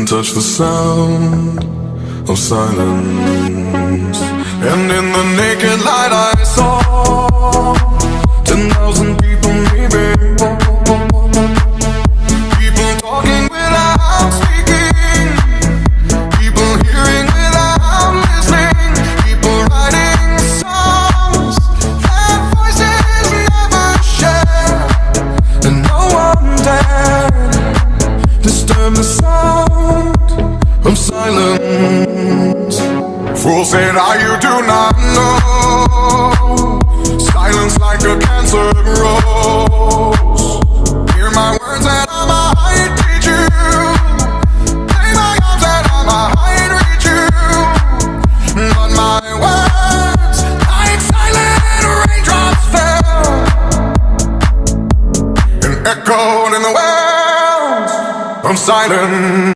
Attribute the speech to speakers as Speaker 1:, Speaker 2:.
Speaker 1: can touch the sound of silence. And in the naked light I saw 10,000 people maybe. People talking without speaking, people hearing without listening, people writing songs that voices never share. And no one dared disturb the sound of silence. Fools say now you do not know. Silence like a cancer grows. Hear my words and I might teach you. Play my arms and I might reach you. But my words, like silent raindrops, fell and echoed in the wells of silence.